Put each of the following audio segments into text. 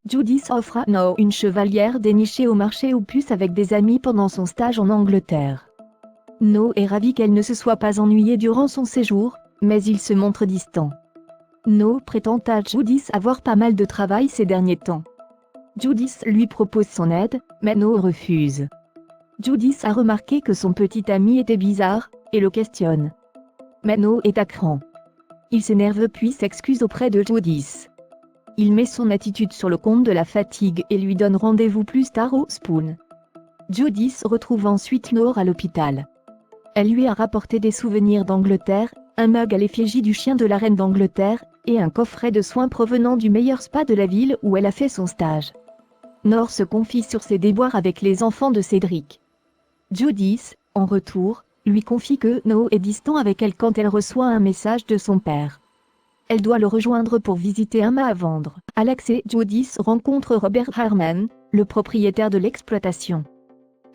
Judith offre à No une chevalière dénichée au marché aux puces avec des amis pendant son stage en Angleterre. No est ravi qu'elle ne se soit pas ennuyée durant son séjour, mais il se montre distant. No prétend à Judith avoir pas mal de travail ces derniers temps. Judith lui propose son aide, mais No refuse. Judith a remarqué que son petit ami était bizarre, et le questionne. Mais No est à cran. Il s'énerve puis s'excuse auprès de Judith. Il met son attitude sur le compte de la fatigue et lui donne rendez-vous plus tard au Spoon. Judith retrouve ensuite Noor à l'hôpital. Elle lui a rapporté des souvenirs d'Angleterre, un mug à l'effigie du chien de la reine d'Angleterre, et un coffret de soins provenant du meilleur spa de la ville où elle a fait son stage. Noor se confie sur ses déboires avec les enfants de Cédric. Judith, en retour, lui confie que No est distant avec elle quand elle reçoit un message de son père. Elle doit le rejoindre pour visiter un mât à vendre. Alex et Judith rencontrent Robert Harmon, le propriétaire de l'exploitation.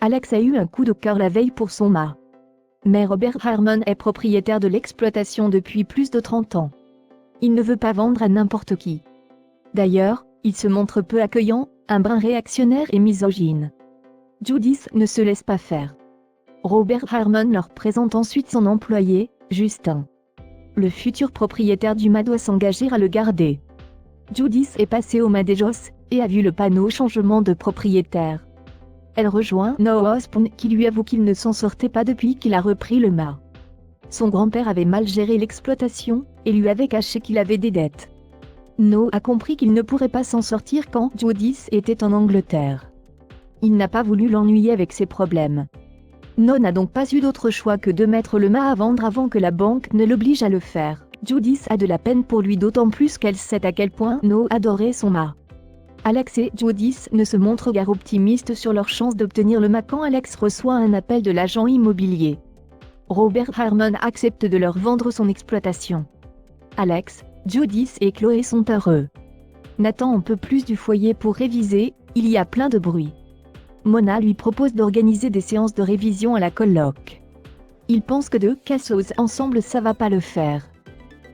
Alex a eu un coup de cœur la veille pour son mât. Mais Robert Harmon est propriétaire de l'exploitation depuis plus de 30 ans. Il ne veut pas vendre à n'importe qui. D'ailleurs, il se montre peu accueillant, un brin réactionnaire et misogyne. Judith ne se laisse pas faire. Robert Harmon leur présente ensuite son employé, Justin. Le futur propriétaire du mât doit s'engager à le garder. Judith est passée au mât des Joss et a vu le panneau changement de propriétaire. Elle rejoint Noah Spoon qui lui avoue qu'il ne s'en sortait pas depuis qu'il a repris le mât. Son grand-père avait mal géré l'exploitation et lui avait caché qu'il avait des dettes. No a compris qu'il ne pourrait pas s'en sortir quand Judith était en Angleterre. Il n'a pas voulu l'ennuyer avec ses problèmes. No n'a donc pas eu d'autre choix que de mettre le mât à vendre avant que la banque ne l'oblige à le faire. Judith a de la peine pour lui d'autant plus qu'elle sait à quel point No adorait son mât. Alex et Judith ne se montrent guère optimistes sur leurs chances d'obtenir le mât quand Alex reçoit un appel de l'agent immobilier. Robert Harmon accepte de leur vendre son exploitation. Alex, Judith et Chloé sont heureux. Nathan en peut plus du foyer pour réviser, il y a plein de bruit. Mona lui propose d'organiser des séances de révision à la coloc. Il pense que deux cassos ensemble ça va pas le faire.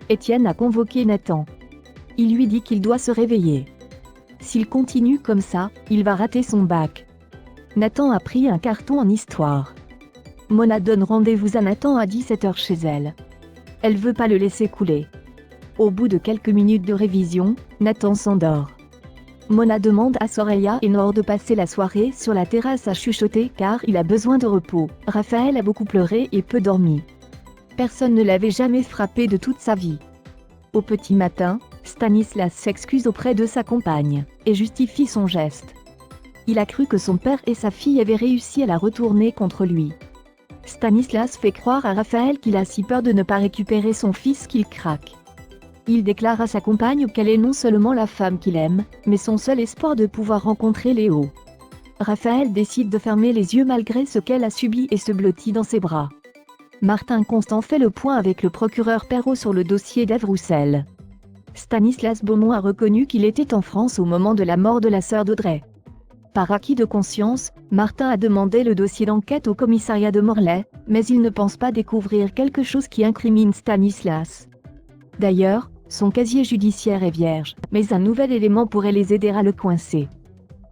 Étienne a convoqué Nathan. Il lui dit qu'il doit se réveiller. S'il continue comme ça, il va rater son bac. Nathan a pris un carton en histoire. Mona donne rendez-vous à Nathan à 17h chez elle. Elle veut pas le laisser couler. Au bout de quelques minutes de révision, Nathan s'endort. Mona demande à Soraya et Noor de passer la soirée sur la terrasse à chuchoter car il a besoin de repos. Raphaël a beaucoup pleuré et peu dormi. Personne ne l'avait jamais frappé de toute sa vie. Au petit matin, Stanislas s'excuse auprès de sa compagne et justifie son geste. Il a cru que son père et sa fille avaient réussi à la retourner contre lui. Stanislas fait croire à Raphaël qu'il a si peur de ne pas récupérer son fils qu'il craque. Il déclare à sa compagne qu'elle est non seulement la femme qu'il aime, mais son seul espoir de pouvoir rencontrer Léo. Raphaël décide de fermer les yeux malgré ce qu'elle a subi et se blottit dans ses bras. Martin Constant fait le point avec le procureur Perrault sur le dossier d'Ève Roussel. Stanislas Beaumont a reconnu qu'il était en France au moment de la mort de la sœur d'Audrey. Par acquis de conscience, Martin a demandé le dossier d'enquête au commissariat de Morlaix, mais il ne pense pas découvrir quelque chose qui incrimine Stanislas. D'ailleurs, son casier judiciaire est vierge, mais un nouvel élément pourrait les aider à le coincer.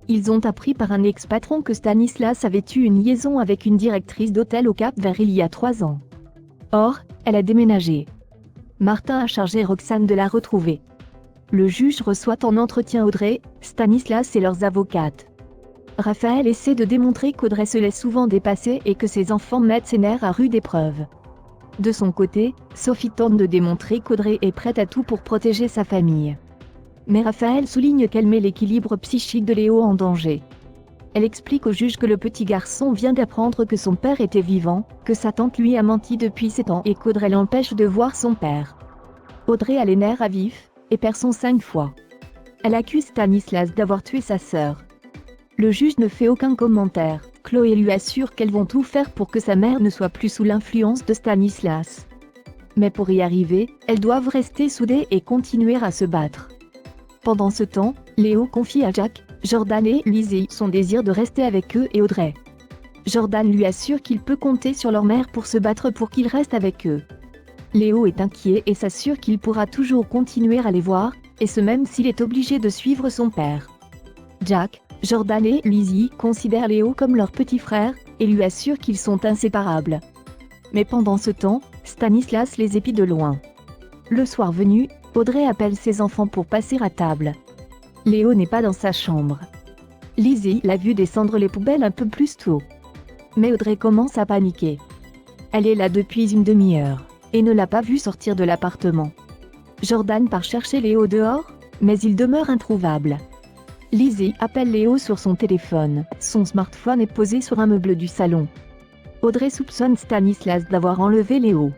Ils ont appris par un ex-patron que Stanislas avait eu une liaison avec une directrice d'hôtel au Cap-Vert il y a 3 ans. Or, elle a déménagé. Martin a chargé Roxane de la retrouver. Le juge reçoit en entretien Audrey, Stanislas et leurs avocates. Raphaël essaie de démontrer qu'Audrey se laisse souvent dépasser et que ses enfants mettent ses nerfs à rude épreuve. De son côté, Sophie tente de démontrer qu'Audrey est prête à tout pour protéger sa famille. Mais Raphaël souligne qu'elle met l'équilibre psychique de Léo en danger. Elle explique au juge que le petit garçon vient d'apprendre que son père était vivant, que sa tante lui a menti depuis 7 ans et qu'Audrey l'empêche de voir son père. Audrey a les nerfs à vif, et perd son 5 fois. Elle accuse Stanislas d'avoir tué sa sœur. Le juge ne fait aucun commentaire. Chloé lui assure qu'elles vont tout faire pour que sa mère ne soit plus sous l'influence de Stanislas. Mais pour y arriver, elles doivent rester soudées et continuer à se battre. Pendant ce temps, Léo confie à Jack, Jordan et Lizzie son désir de rester avec eux et Audrey. Jordan lui assure qu'il peut compter sur leur mère pour se battre pour qu'il reste avec eux. Léo est inquiet et s'assure qu'il pourra toujours continuer à les voir, et ce même s'il est obligé de suivre son père. Jack, Jordan et Lizzie considèrent Léo comme leur petit frère, et lui assurent qu'ils sont inséparables. Mais pendant ce temps, Stanislas les épie de loin. Le soir venu, Audrey appelle ses enfants pour passer à table. Léo n'est pas dans sa chambre. Lizzie l'a vu descendre les poubelles un peu plus tôt. Mais Audrey commence à paniquer. Elle est là depuis une demi-heure, et ne l'a pas vu sortir de l'appartement. Jordan part chercher Léo dehors, mais il demeure introuvable. Lizzie appelle Léo sur son téléphone. Son smartphone est posé sur un meuble du salon. Audrey soupçonne Stanislas d'avoir enlevé Léo.